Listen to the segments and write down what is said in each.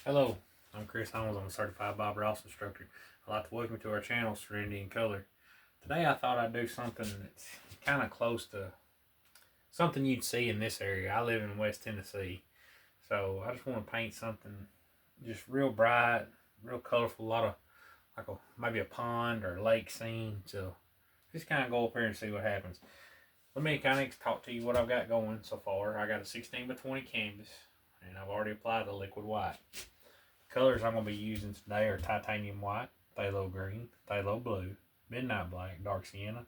Hello, I'm Chris Holmes. I'm a certified Bob Ross instructor. I'd like to welcome you to our channel, Serenity in Color. Today I thought I'd do something that's kind of close to something you'd see in this area. I live in West Tennessee, so I just want to paint something just real bright, real colorful, a lot of maybe a pond or a lake scene. So just kind of go up here and see what happens. Let me kind of talk to you what I've got going so far. I got a 16 by 20 canvas, and I've already applied the liquid white. Colors I'm going to be using today are titanium white, phthalo green, phthalo blue, midnight black, dark sienna,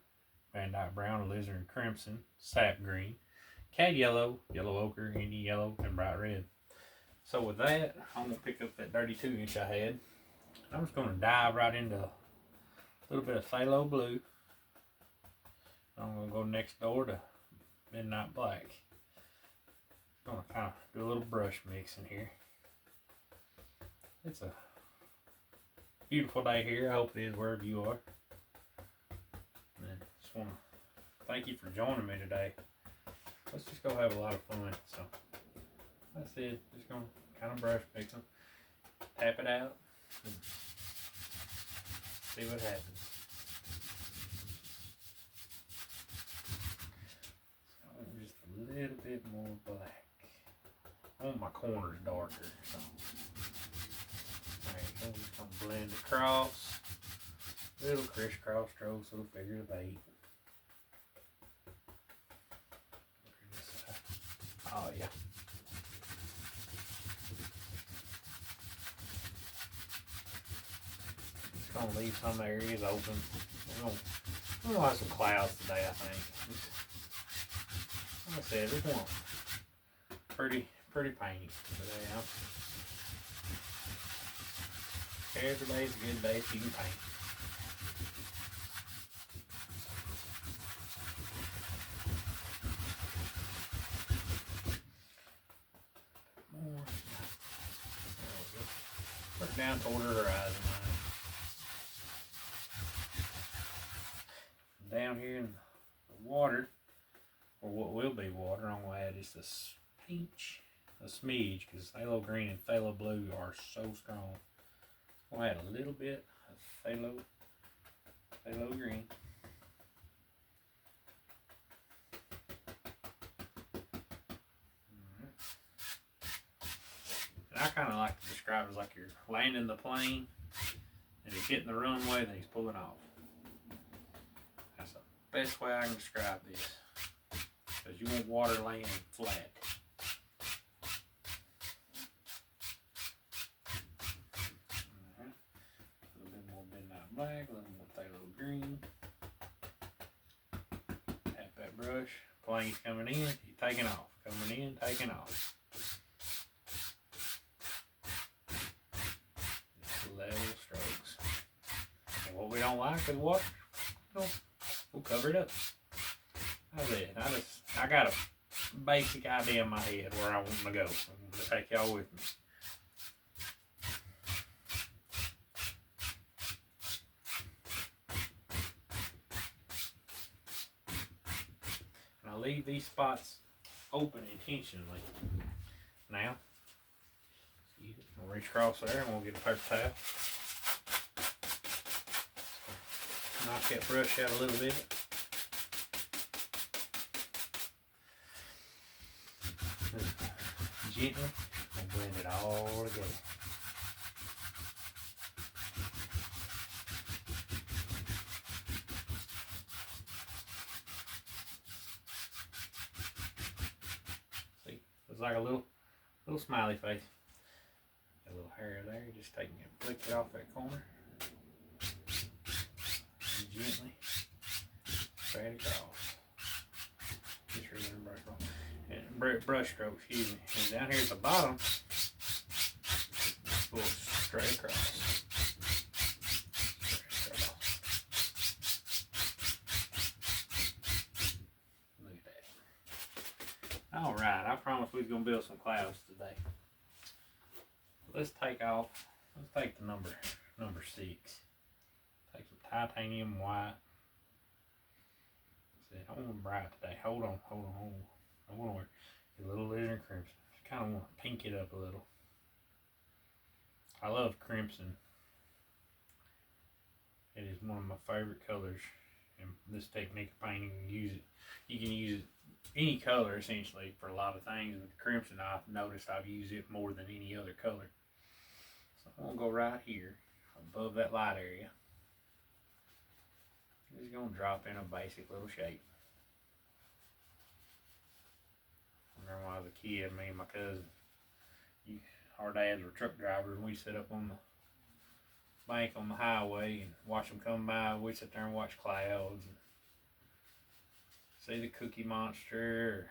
Van Dyke brown, alizarin crimson, sap green, cad yellow, yellow ochre, India yellow, and bright red. So with that, I'm going to pick up that 32 inch I had. I'm just going to dive right into a little bit of phthalo blue. I'm going to go next door to midnight black. I'm going to kind of do a little brush mix in here. It's a beautiful day here. I hope it is wherever you are. And just want to thank you for joining me today. Let's just go have a lot of fun. So that's it. Just gonna kind of brush pick them, tap it out, and see what happens. So just a little bit more black. On my corners darker. So. I'm just going to blend across. Little crisscross strokes, little figure of 8. Oh, yeah. Just going to leave some areas open. We're going to have some clouds today, I think. Like I said, this one pretty painty today, huh? Every day's a good day if you can paint. More. Put it down toward the horizon line. Down here in the water, or what will be water, I'm going to add just a pinch, a smidge, because phthalo green and phthalo blue are so strong. I'm going to add a little bit of phthalo green. And I kind of like to describe it as like you're landing the plane and he's hitting the runway, then he's pulling off. That's the best way I can describe this. Because you want water laying flat. Black, a little more phthalo green. Tap that brush. Plane's coming in, he's taking off. Coming in, taking off. Just level strokes. And what we don't like is water. We'll cover it up. That's it. I got a basic idea in my head where I want to go. I'm going to take y'all with me. I leave these spots open intentionally. Now, I'll reach across there and we'll get a paper towel. Knock that brush out a little bit. Gently, and blend it all together. It's like a little smiley face. A little hair there, just taking it, flick it off that corner. And gently spread it across. Just reading brush stroke. And brush stroke, excuse me. And down here at the bottom, pull straight across. Alright, I promised we was going to build some clouds today. Let's take the number 6. Take some titanium white. I want them bright today. Hold on. I want to wear a little alizarin crimson. Just kind of want to pink it up a little. I love crimson. It is one of my favorite colors. And this technique of painting, you can use it any color essentially for a lot of things. With crimson, I've noticed I've used it more than any other color. So I'm gonna go right here above that light area. I'm just gonna drop in a basic little shape. I remember when I was a kid, me and my cousin, our dads were truck drivers, and we sit up on the bank on the highway and watch them come by. We'd sit there and watch clouds and see the Cookie Monster,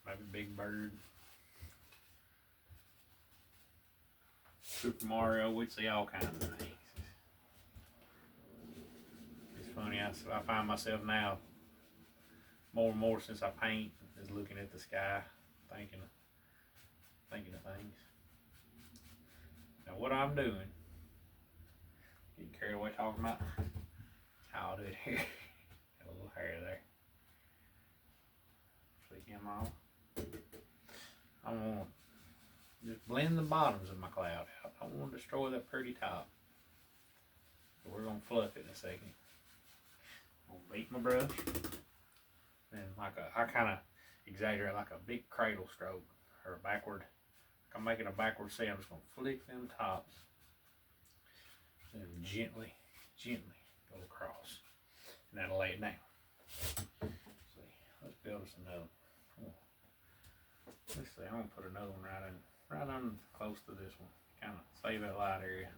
or maybe Big Bird, Super Mario. We'd see all kinds of things. It's funny, I find myself now more and more since I paint is looking at the sky, thinking of things. Now what I'm doing, getting carried away talking about how I'll do it here. Got a little hair there. Flick him off. I want to just blend the bottoms of my cloud out. I don't want to destroy that pretty top. So we're going to fluff it in a second. I'm going to beat my brush. And I kind of exaggerate like a big cradle stroke or a backward. I'm making a backward C. I'm just going to flick them tops and gently go across. And that'll lay it down. See, let's build us another. Let's see, I'm going to put another one right on close to this one. Kind of save that light area.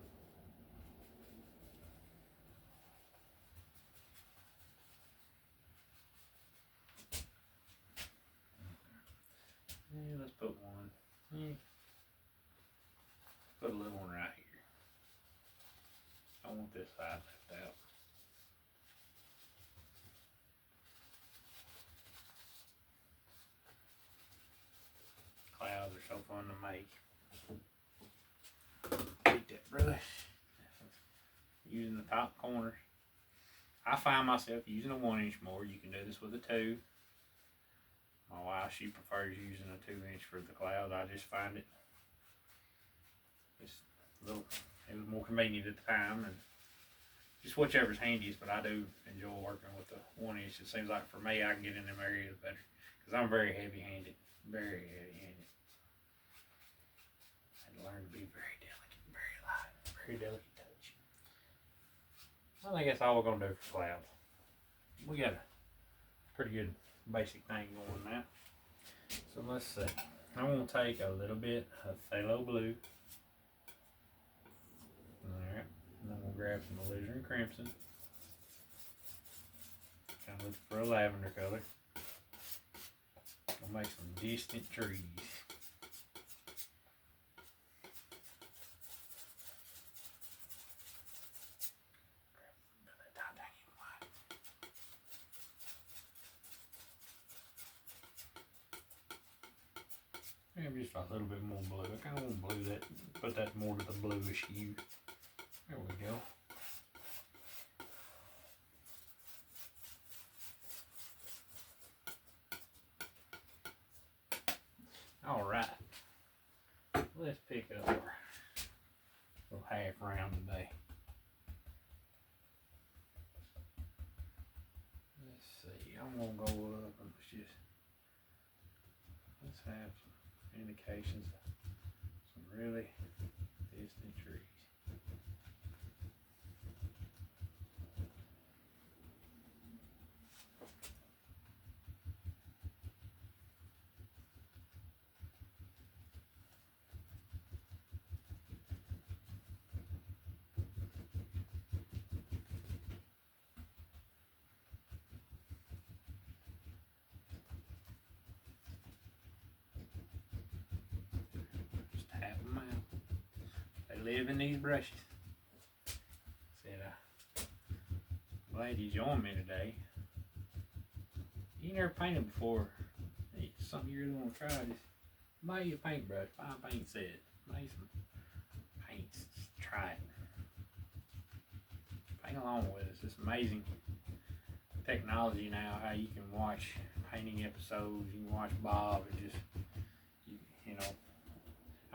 Yeah, let's put one. Yeah. Put a little one right here. I want this side left out. Clouds are so fun to make. Take that brush. Using the top corners. I find myself using a 1-inch more. You can do this with a 2. My wife, she prefers using a 2-inch for the cloud. I just find it it was more convenient at the time, and just whichever's handiest, but I do enjoy working with the 1-inch. It seems like for me, I can get in them areas better, because I'm very heavy-handed, very heavy-handed. I had to learn to be very delicate, very light, very delicate touch. I think that's all we're going to do for clouds. We got a pretty good basic thing going now. So let's see. I'm going to take a little bit of phthalo blue. Alright. And I'm going to grab some alizarin crimson. Kind of looking for a lavender color. I'll make some distant trees. Maybe just a little bit more blue. I kind of want blue that, put that more to the bluish hue. There we go. All right. Let's pick up our little half round today. Let's see. I'm gonna go up and let's have some indications of some really distant trees. Live in these brushes. Said, I'm glad you joined me today. You never painted before. It's something you really want to try. Just buy you a paintbrush, buy a paint set, buy some paints, just try it. Paint along with us. It's amazing technology now, how you can watch painting episodes, you can watch Bob and just, you know,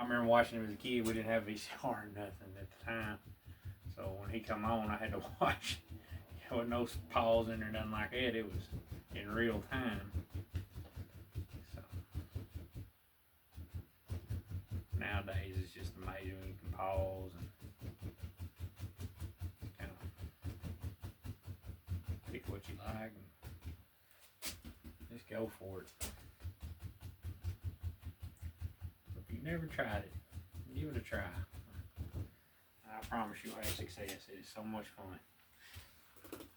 remember watching him as a kid. We didn't have VCR or nothing at the time. So when he come on, I had to watch. There was no pause in or nothing like that. It was in real time. So nowadays it's just amazing when you can pause and kind of pick what you like and just go for it. If you've never tried it, give it a try. I promise you'll have success. It is so much fun.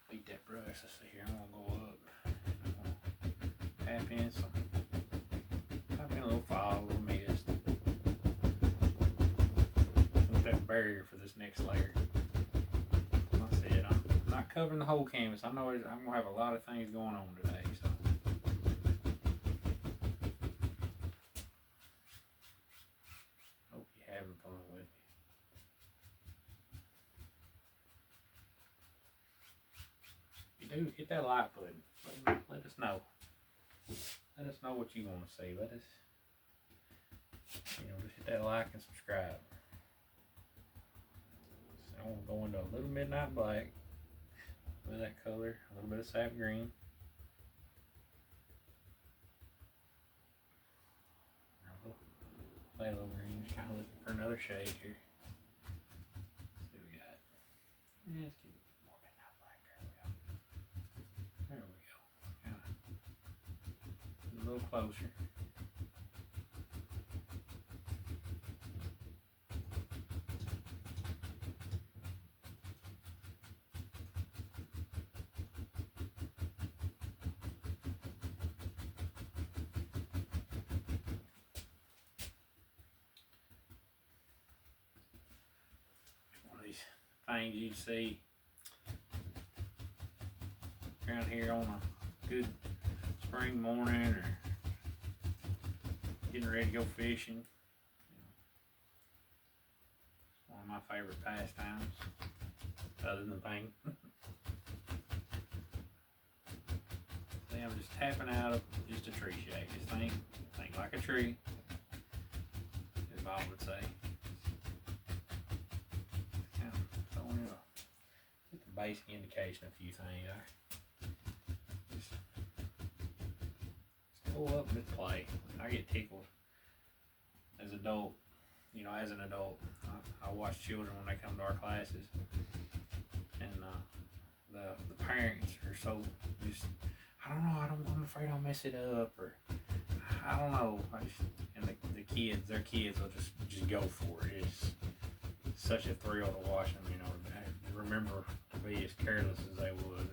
Beat that brush. Let's see here. I'm gonna go up. I'm gonna tap in a little fog, a little mist. With that barrier for this next layer. Like I said, I'm not covering the whole canvas. I know I'm gonna have a lot of things going on today, so. Hope you're having fun with it. Do hit that like button. Let us know. Let us know what you want to see. Let us, just hit that like and subscribe. So I'm going to go into a little midnight black with that color, a little bit of sap green. Phthalo green, just kind of looking for another shade here. Let's see what we got. Yeah, let's get more midnight black. There we go. Kind of a little closer. One of these things you'd see around here on a good spring morning or getting ready to go fishing. One of my favorite pastimes, other than painting. See, I'm just tapping out of just a tree shake. Just think like a tree, as Bob would say. Kind of throwing it up. Get the basic indication of a few things. Just go up and just play. I get tickled as an adult. I watch children when they come to our classes, and the parents are so just, I don't know, I'm afraid I'll mess it up, or I don't know. And the kids, their kids will just go for it. It's such a thrill to watch them. To remember to be as careless as they was.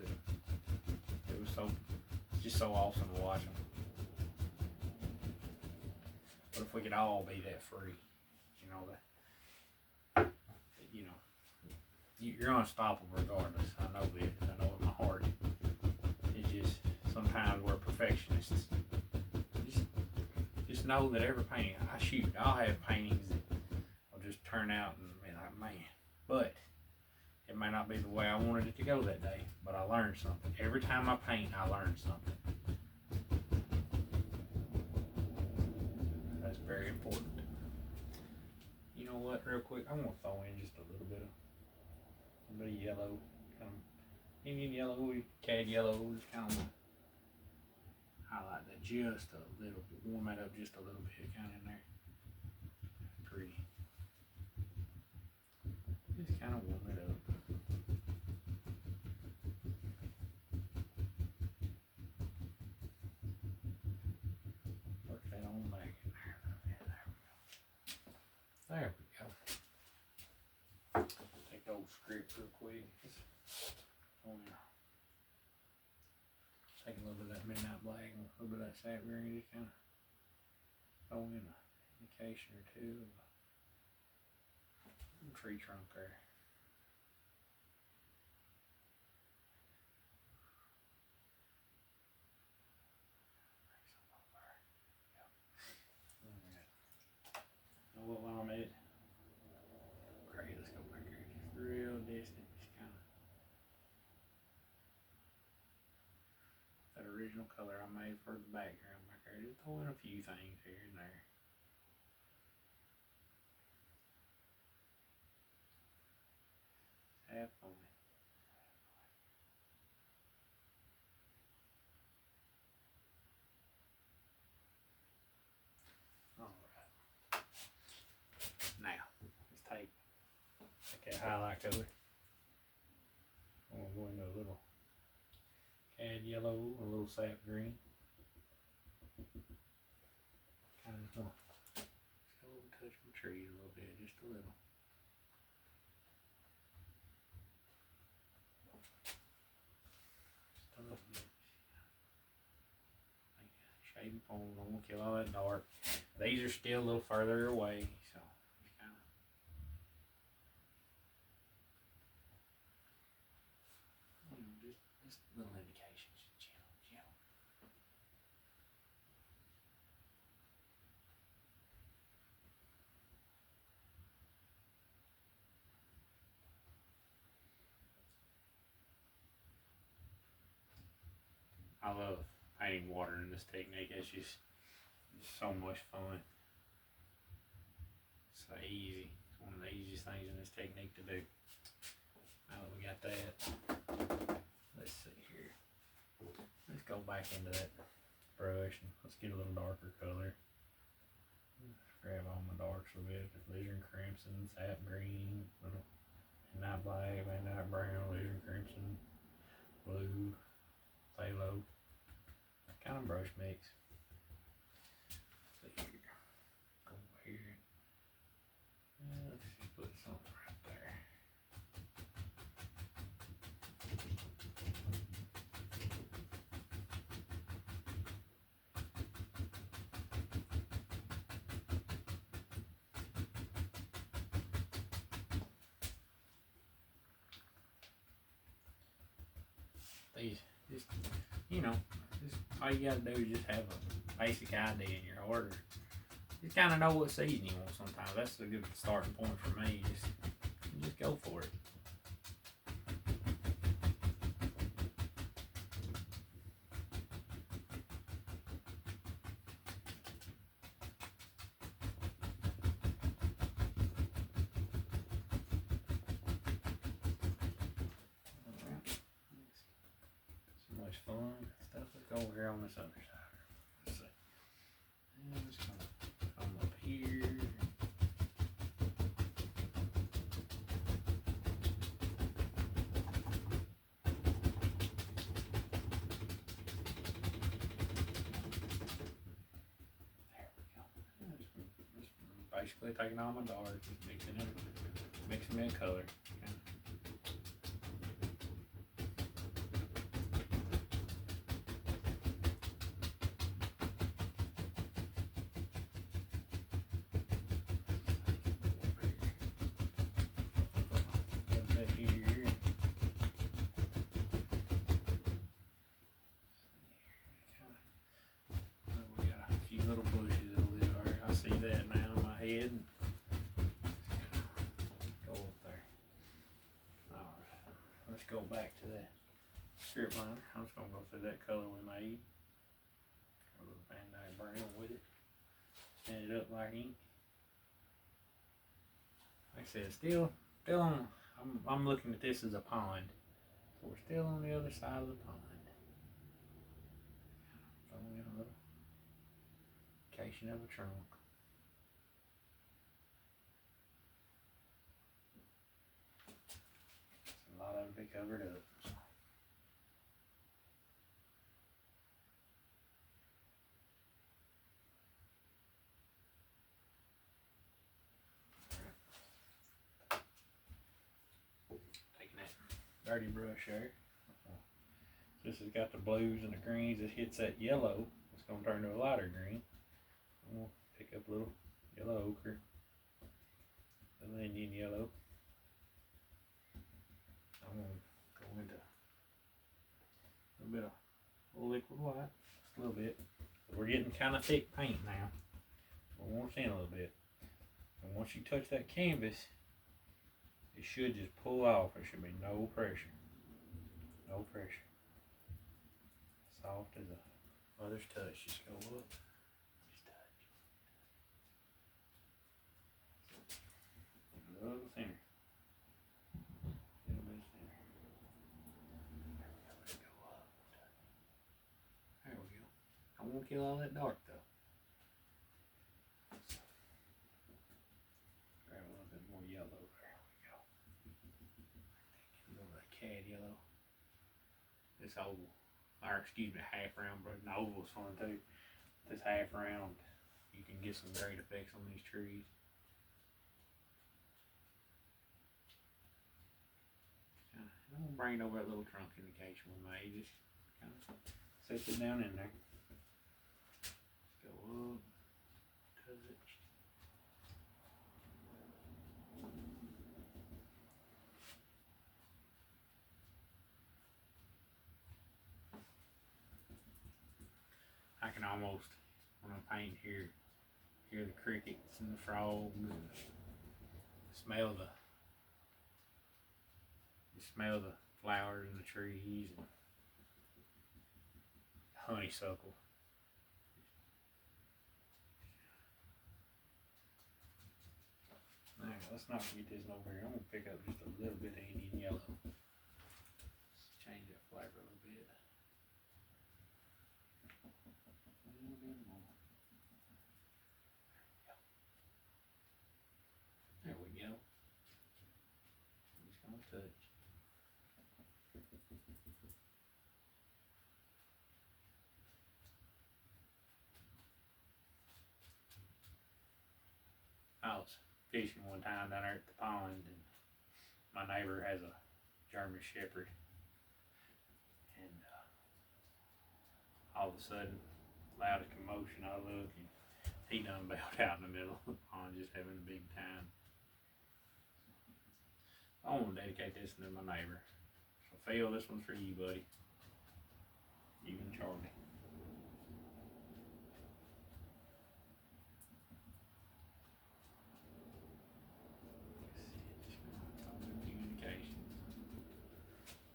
It was just so awesome to watch them. But if we could all be that free, you're unstoppable regardless. I know this. I know in my heart. It's just sometimes we're perfectionists. Just know that every painting I shoot, I'll have paintings that will just turn out and be like, man. But it may not be the way I wanted it to go that day. But I learned something. Every time I paint, I learn something. That's very important. You know what? Real quick, I'm gonna throw in just a little bit of yellow, kind of Indian yellow, cad yellow, just kind of highlight that just a little bit, warm that up just a little bit, kind of in there. Pretty. Just kind of warm it up. Work that on back in there. There we go. Take the old script real quick. Take a little bit of that midnight black and a little bit of that sap green, just kind of throw in an indication or two of a tree trunk there. Know what while I'm at it? Great, let's go back here. Just real distant, just kind of that original color I made for the background back there. Just throw in a few things here and there. Have fun. Alright. Now, let's take that highlight color. I'm going to go into a little cad yellow, a little sap green. Kind of going to touch my trees a little bit, just a little. Just a little bit. Shading foam, I'm going to kill all that dark. These are still a little further away, so just kind of. Just little indications, gentle. I love painting water in this technique. It's just so much fun. It's so easy. It's one of the easiest things in this technique to do. Now that we got that, let's see here. Let's go back into that brush and let's get a little darker color. Let's grab all my darks a bit. Leisure crimson, sap green, little midnight black, midnight brown, leisure crimson, blue, phthalo. Kind of brush mix. Let's see here. Go over here. Let's just put something right there. These just, you know, just all you gotta do is just have a basic idea in your order. Just kind of know what season you want sometimes. That's a good starting point for me. Just go for it. Fun stuff. Let's go over here on this other side. Let's see. And I'm just gonna come up here. There we go. Just basically taking all my dark, just mixing in color. Okay. Little bushes over there. I see that now in my head. Go up there. Alright. Let's go back to that strip liner. I'm just going to go through that color we made. A little Van Dyke brown with it. Stand it up like ink. Like I said, still on. I'm looking at this as a pond. So we're still on the other side of the pond. Throwing in a little indication of a trunk. A lot of it be covered up. So. Taking that dirty brush there. This has got the blues and the greens. It hits that yellow. It's going to turn to a lighter green. I'm going to pick up a little yellow ochre, a little Indian yellow. I'm going to go into a little bit of liquid white, just a little bit. We're getting kind of thick paint now. We'll warm in a little bit. And once you touch that canvas, it should just pull off. There should be no pressure. No pressure. Soft as a mother's touch. Just go up. Just touch. Love the center. It'll want to kill all that dark though. Grab a little bit more yellow. There we go. A little bit of cad yellow. This oval, or excuse me, half round, but an oval's fun too. This half round, you can get some great effects on these trees. I'm gonna bring over that little trunk indication we made. Just kind of set it down in there. Go up, touch. I can almost, when I'm painting here, hear the crickets and the frogs and smell the flowers and the trees and honeysuckle. Alright, let's not forget this over here. I'm gonna pick up just a little bit of Indian yellow. Let's change that flavor a little bit. A little bit more. There we go. I'm just gonna touch. I was fishing one time down there at the pond, and my neighbor has a German Shepherd, and all of a sudden, loud commotion. I look, and he done bailed out in the middle of the pond, just having a big time. I want to dedicate this to my neighbor. So Phil, this one's for you, buddy. You and Charlie.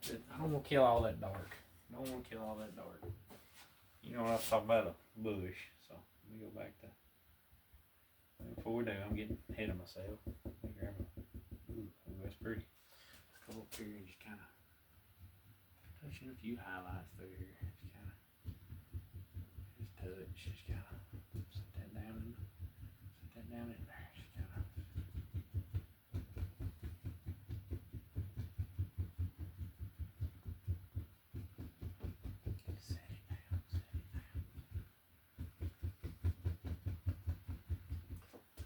I don't want to kill all that dark. Don't want to kill all that dark. You know what I was talking about, a bush. So let me go back to. Before we do, I'm getting ahead of myself. Let me grab a, ooh, that's pretty. Let's go up here and just kind of touching a few highlights through here. Just kind of, just touch. Just kind of set that down in there. Just kind of.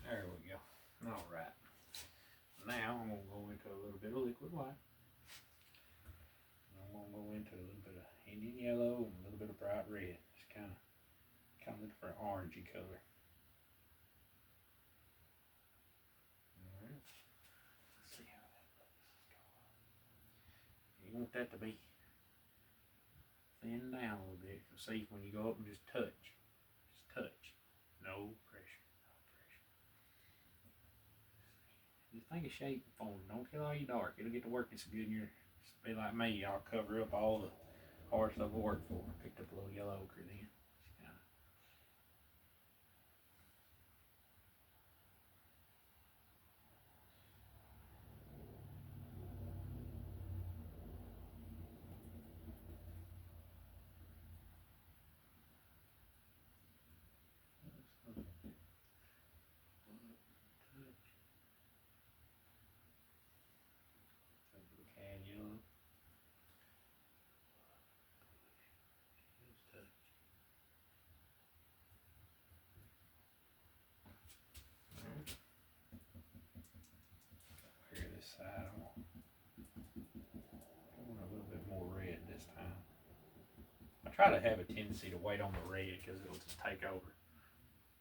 There we go. All right. Now I'm going to go into a little bit of liquid white. I'm going to go into a little bit of Indian yellow and a little bit of bright red. Just kind of looking for an orangey color. All right. Let's see how that looks. You want that to be thin down a little bit. See, when you go up and just touch. No pressure. Just think of shape and form. Don't kill all your dark. It'll get to working so good in your, be like me. I'll cover up all the hard stuff I worked for. Picked up a little yellow ochre then. Side. I want a little bit more red this time. I try to have a tendency to wait on the red because it'll just take over.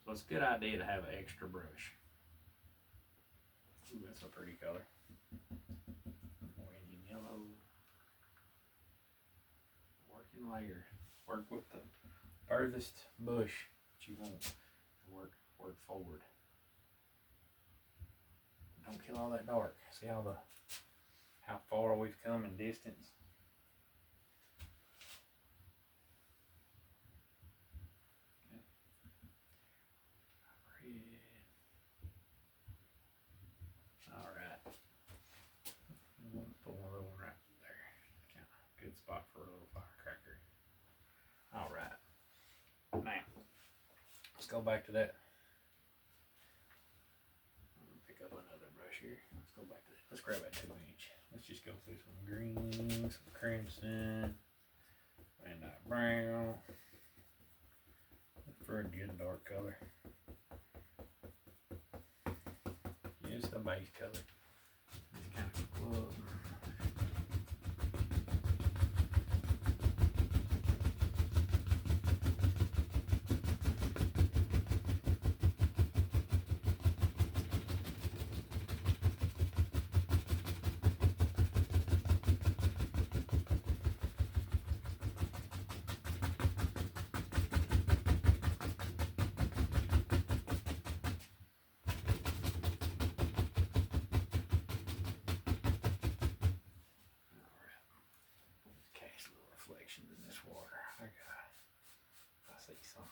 So it's a good idea to have an extra brush. Ooh, that's a pretty color. More Indian yellow. Working layers. Work with the furthest bush that you want. Work forward. Don't kill all that dark. See how far we've come in distance. Okay. Red. All right. Put one little one right there. Kind of good spot for a little firecracker. All right. Now go back to that. I'm gonna pick up another brush here. Let's go back to that. Let's grab that 2-inch. Let's just go through some green, some crimson, and that brown. For a good dark color. Just a base color. Just kind of glow. Reflections in this water. I see something.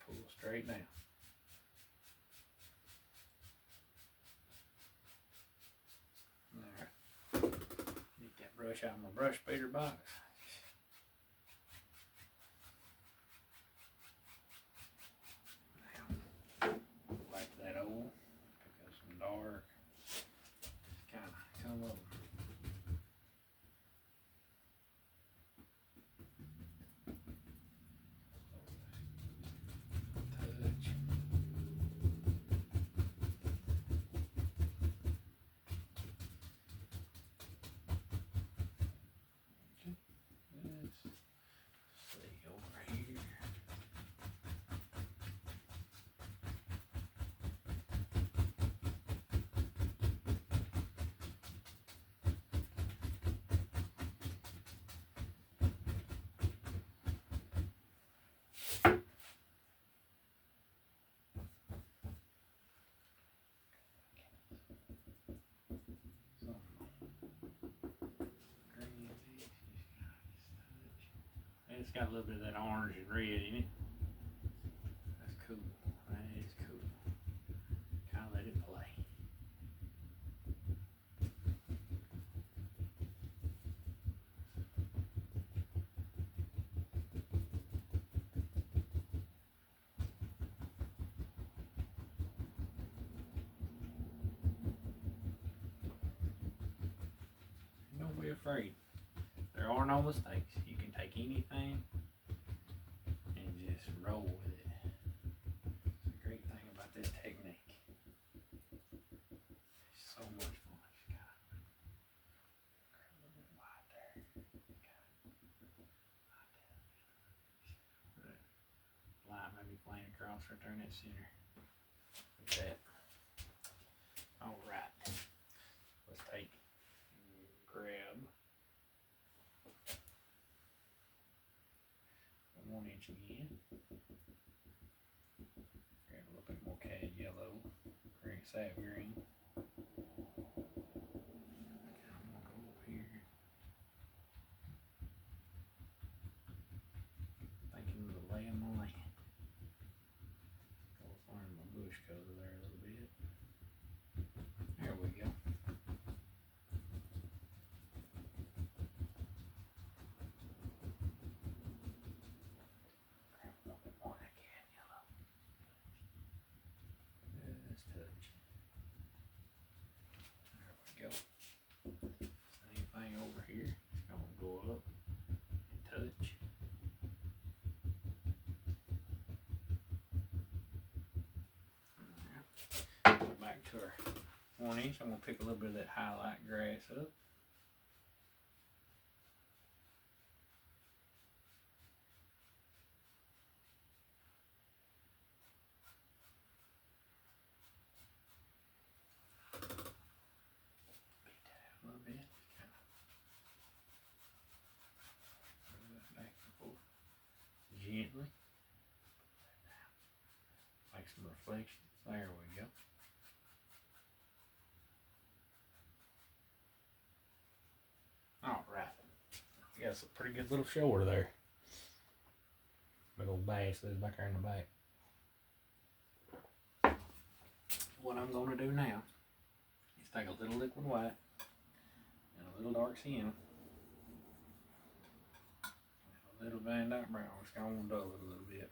Pull straight now. Alright. Get that brush out of my brush speeder box. Now, like that old. Pick up some dark. Kind of come up. It's got a little bit of that orange and red in it. That's cool. That is cool. Kind of let it play. Don't be afraid. There are no mistakes. You can take anything and just roll with it. It's a great thing about this technique. It's so much fun. Just gotta grab a little bit wide there. Light may be playing across right there in that center. Like that. Alright. Let's take and grab 1-inch again. Grab a little bit more cad yellow, green, sap green. I'm gonna go up here. Thinking of the lay of my land. Go find my bush color there a little bit. There we go. Same thing over here. I'm gonna go up and touch. Go back to our 1-inch. I'm gonna pick a little bit of that highlight grass up. Gently. Make some reflections. There we go. Alright. We got some pretty good little shoulder there. Big old bass that's back there in the back. What I'm going to do now is take a little liquid white and a little dark sienna. A A little Van Dyke brown. It's gonna dull it a little bit.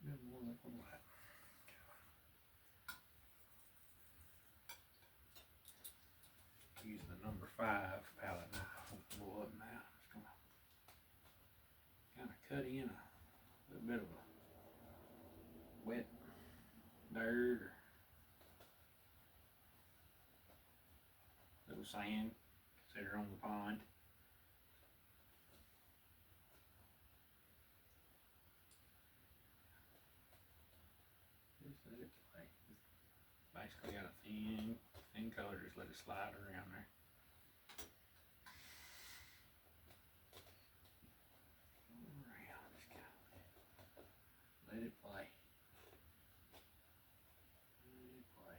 A bit more liquid white. Using the number 5 palette knife. Blow up now. It's gonna kind of cut in a little bit of a wet dirt or little sand. Consider on the pond. Just let it play. Basically got a thin color, just let it slide around there. Around, just kind of let it play. Let it play.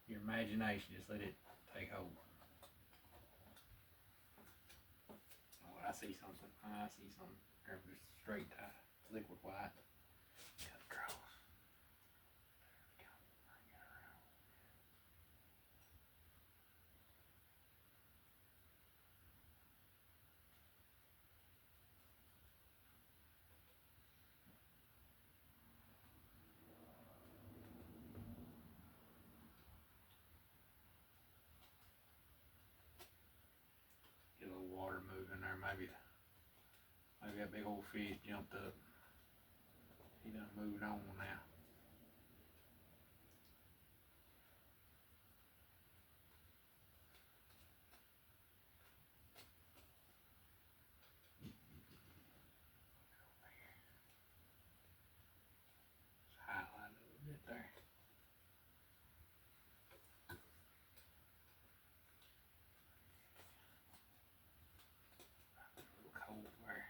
Your imagination, just let it take hold. Oh, I see something. I see something. Grab this straight tie, liquid white. Cut across. There we go. Bring it around. Get a little water moving there. Maybe that big old fish jumped up. He done moved on now. Highlight a little bit there. A little cold there.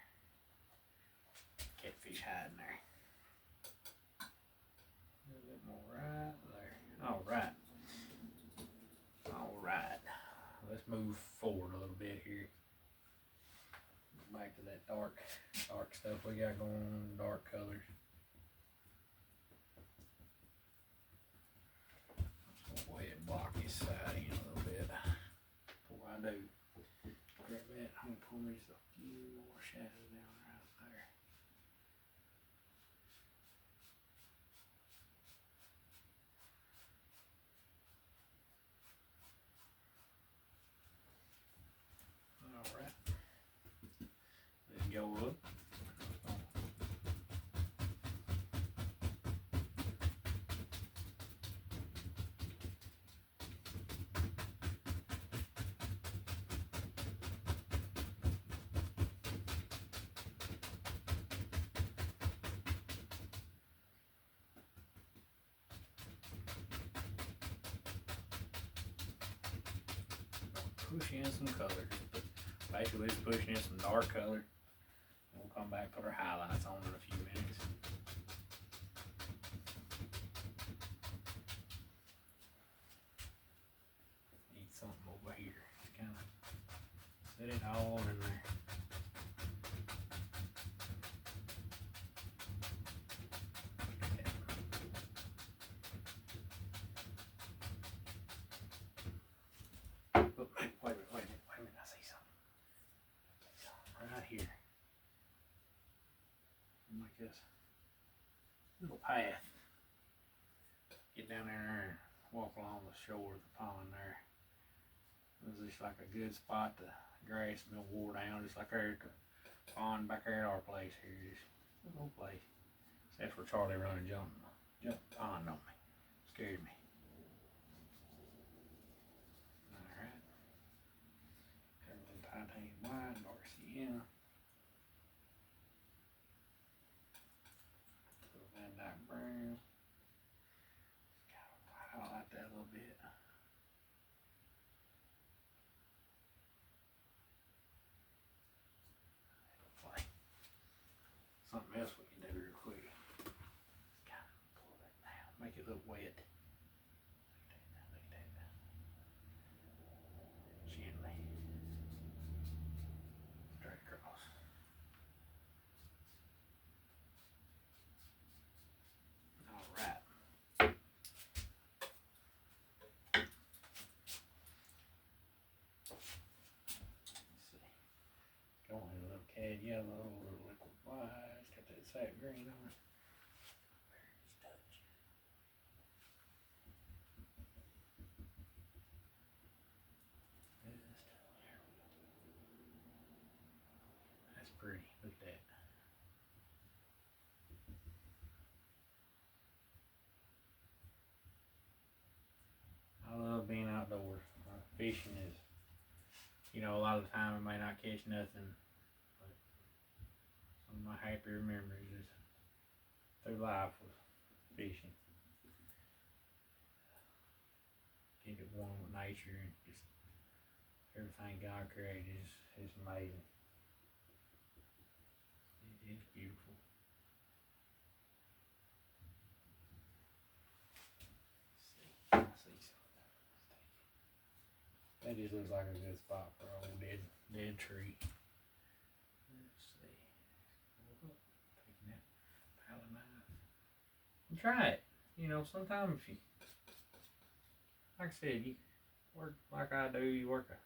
Catfish hiding there. A little bit more right there. Alright. Alright. Let's move forward a little bit here. Back to that dark stuff we got going on, dark colors. Go ahead and block his side in a little bit. Before I do, grab that, I'm gonna pull me just a few more shadows down right there. Alright. Let's go up. Push in some colors. Basically just pushing in some dark color. And we'll come back, put our highlights on in a few minutes. Need something over here. Just kind of set it all in there. Wait a minute, I see something. Right here. Like this. Little path. Get down there and walk along the shore of the pond there. This is just like a good spot. The grass been wore down, just like there at the pond back there at our place here. Just a little place. That's where Charlie run and jumped the pond on me. Scared me. Alright. Got a little titanium white, dark sienna. Little Van Dyke brown. Kind of highlight that a little bit. Something else we can do real quick. Just kind of pull that down, make it look wet. Look at that. Gently. Straight across. Alright. cad yellow, a little liquid white. It's got that sap green on it. Where's touch? There we go. That's pretty. Look at that. I love being outdoors. Fishing is, you know, a lot of the time I may not catch nothing, but some of my happier memories is through life was fishing. Keep it one with nature and just everything God created is amazing. It is beautiful. I see something. That just looks like a good spot for an old dead tree. Let's see. Taking that palette knife. And try it. You know, sometimes if you, like I said, you work like I do, you work a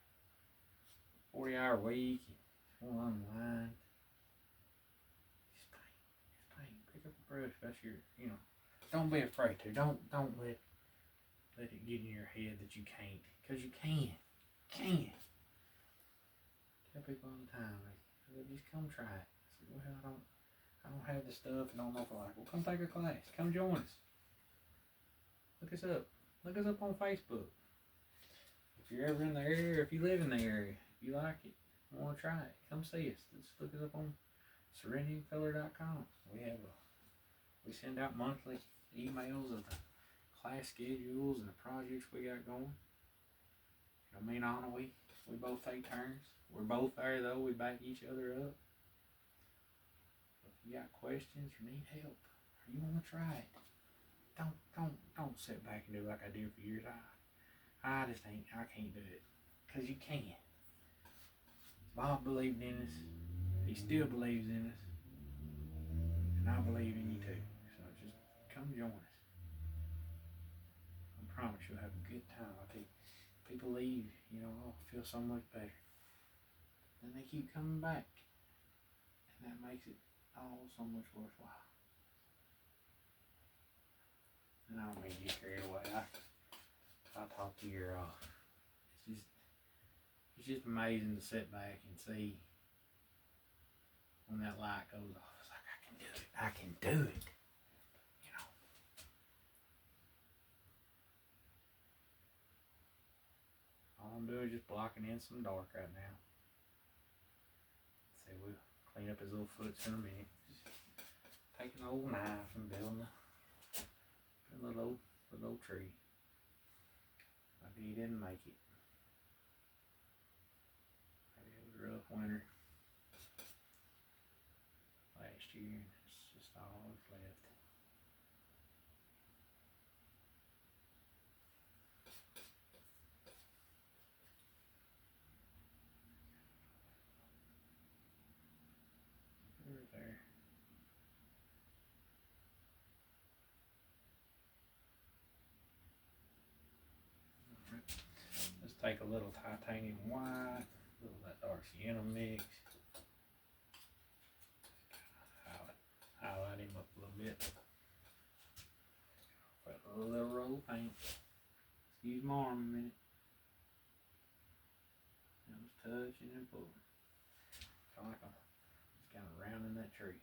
40-hour week, you want to unwind. Just paint. Pick up a brush. That's your, you know, don't be afraid to. Don't let it get in your head that you can't, because you can. Tell people all the time, like, just come try it. I said, well, I don't have the stuff and don't know if I like. Well, come take a class. Come join us. Look us up. Look us up on Facebook. If you're ever in the area, if you live in the area, if you like it, want to try it, come see us. Just look us up on serenitycolor.com. We send out monthly emails of the class schedules and the projects we got going. You know, me and Anna, we both take turns. We're both there though. We back each other up. If you got questions or need help, or you want to try it, don't sit back and do like I did for years. I can't do it, because you can. Bob believed in us. He still believes in us, and I believe in you too. So just come join us. I promise you'll have a good time. I think people leave, you know, oh, I feel so much better. Then they keep coming back, and that makes it all so much worthwhile. And I don't mean to get carried away. I talk to your it's just amazing to sit back and see when that light goes off. It's like, I can do it. You know. All I'm doing is just blocking in some dark right now. See, we'll clean up his little foots in a minute. Just taking an old knife and building a little old tree. Maybe he didn't make it. Maybe it was a rough winter last year, and it's just all that's left. Over there. Let's take a little titanium white, a little of that dark sienna mix. Highlight him up a little bit. Put a little roll of paint. Excuse my arm a minute. I was touching and pulling. Feel like I'm just kind of rounding that tree.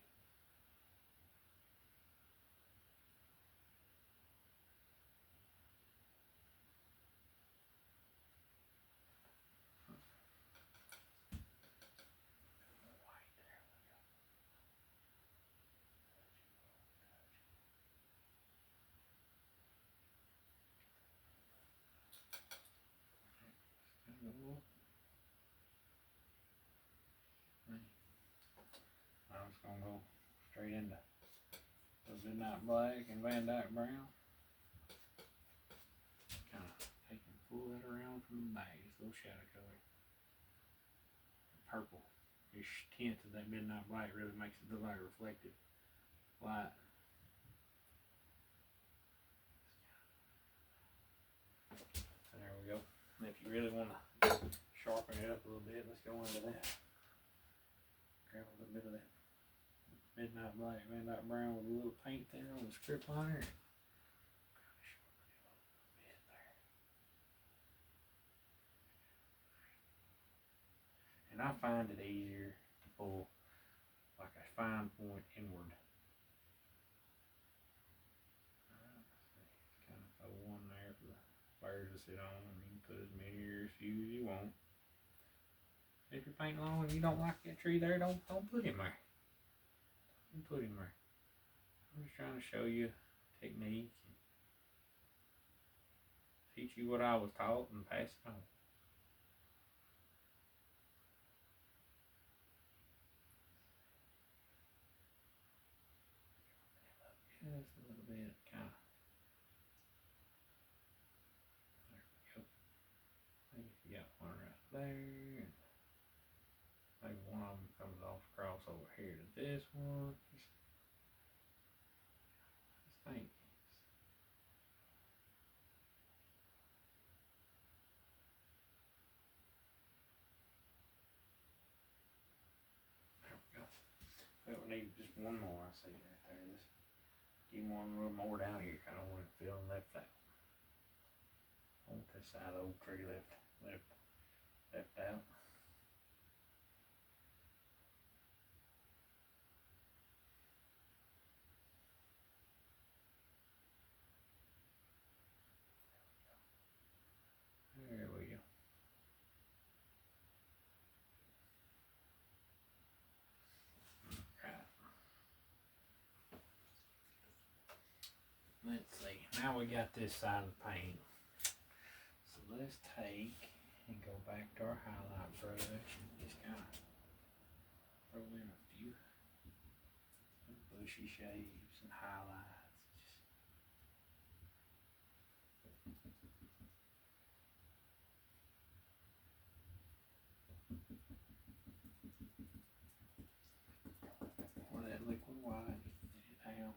I'm just gonna go straight into the midnight black and Van Dyke brown. Kind of pull that around from the bag. It's a little shadow color. The purple-ish tint of that midnight black really makes it look like a reflective light. So there we go. And if you really want to sharpen it up a little bit, let's go into that Grab a little bit of that midnight black, midnight brown with a little paint there on the strip liner. And I find it easier to pull like a fine point inward. Kind of throw one there for the birds to sit on, and you can put as many or as few as you want. If you're painting on and you don't like that tree there, don't put him there. Don't put him there. I'm just trying to show you a technique and teach you what I was taught and pass it on. Just a little bit, kind of. There we go. Maybe if you got one right there, and maybe one of them comes off across over here to this one. Just think. There we go. Well, we need just one more. I see right there. Let's give one a little more down here. Kind of want it feeling left out. I want this side of the old tree left out. There we go. Right. Let's see. Now we got this side of the paint. So let's take and go back to our highlight brush and just kind of throw in a few bushy shapes and highlights. Pour that liquid white down.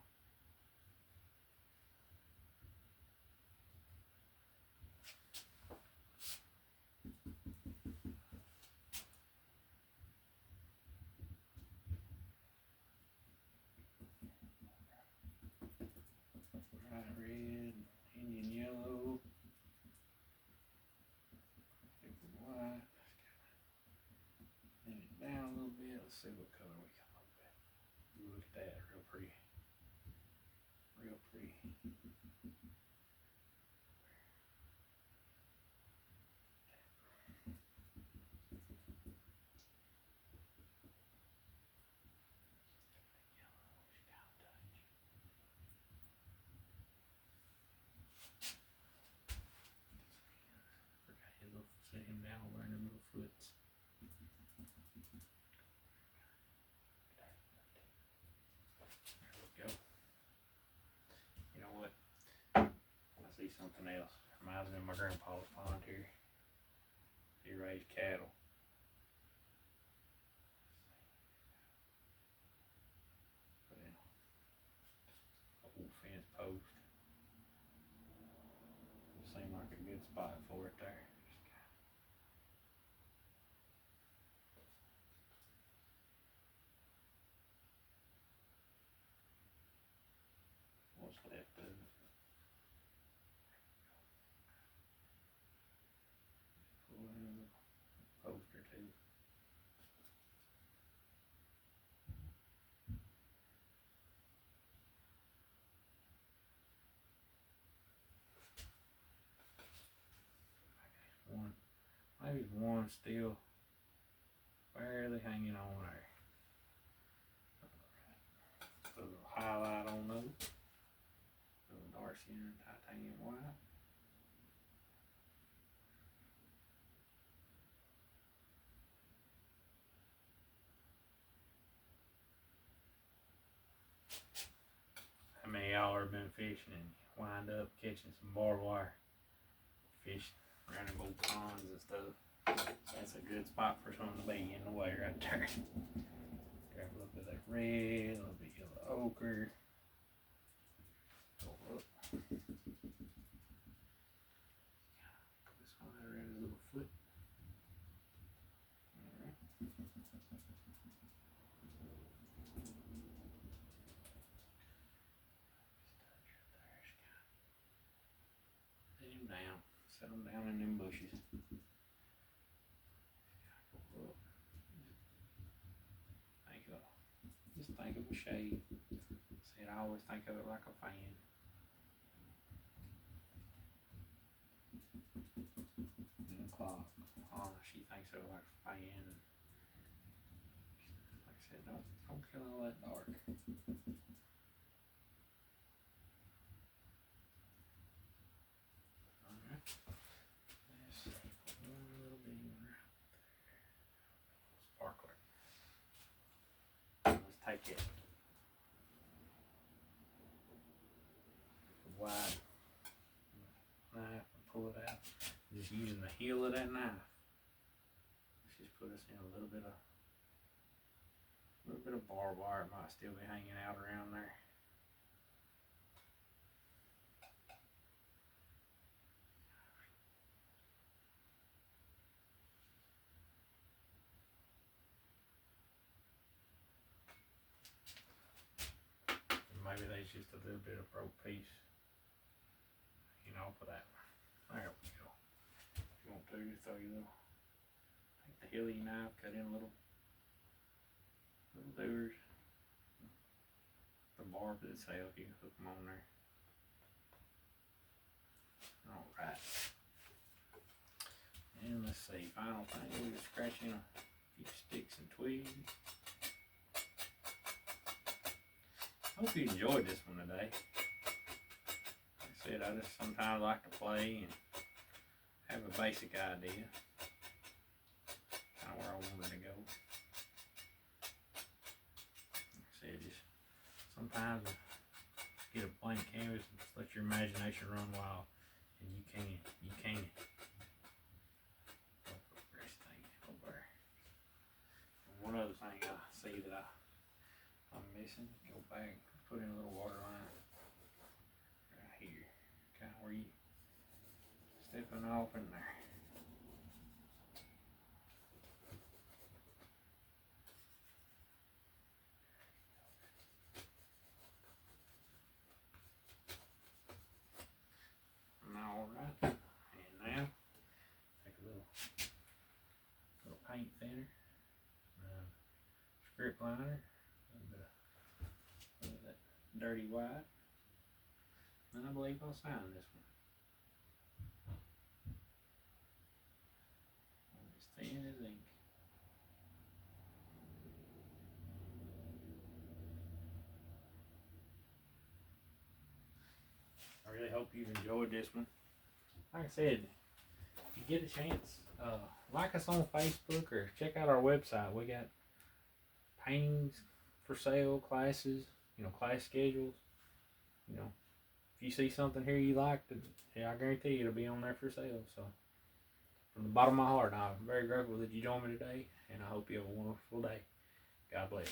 Bright red, Indian yellow, liquid white. Bring it down a little bit. Let's see what color we come up with. Ooh, look at that, real pretty. Real pretty. Set him down over in the little foots. There we go. You know what? I see something else. Reminds me of my grandpa's pond here. He raised cattle. Put in a old fence post. Seemed like a good spot for it there. What's left of it. Pull in a post or two. Maybe one still barely hanging on there. Put a little highlight on those. A little Darcy and titanium white. How many of y'all have been fishing and wind up catching some barbed wire fish around in old ponds and stuff? That's a good spot for something to be in the way right there. Grab a little bit of that red, a little bit of yellow ochre. Go up. Put this one around his little foot. Alright. shade. See, I always think of it like a fan. And a clock. Oh, she thinks of it like a fan. Like I said, don't kill all that dark. Alright. Let's see. One little bitty one right there. Sparkler. Let's take it. The white knife and pull it out. Just using the heel of that knife. Let's just put us in a little bit of barbed wire. It might still be hanging out around there. Maybe there's just a little bit of broke piece, for that. There we go. If you want to, just throw your little, take the heel of your knife, cut in little doers. The barb itself, you can hook them on there. Alright. And let's see, final thing, we're just scratching a few sticks and twigs. Hope you enjoyed this one today. Like I said, I just sometimes like to play and have a basic idea. Kind of where I wanted to go. Like I said, just sometimes get a blank canvas and just let your imagination run wild. And you can. And one other thing I see that I'm missing, go back, put in a little water line right here, kind of where you stepping off in there. Alright, and now take a little paint thinner, script liner, a little bit of that dirty white, and I believe I'll sign this one. It's thin as ink. I really hope you've enjoyed this one. Like I said, if you get a chance, like us on Facebook or check out our website. We got paintings for sale, classes, class schedules. If you see something here you like, I guarantee you it'll be on there for sale. So, from the bottom of my heart, I'm very grateful that you joined me today, and I hope you have a wonderful day. God bless.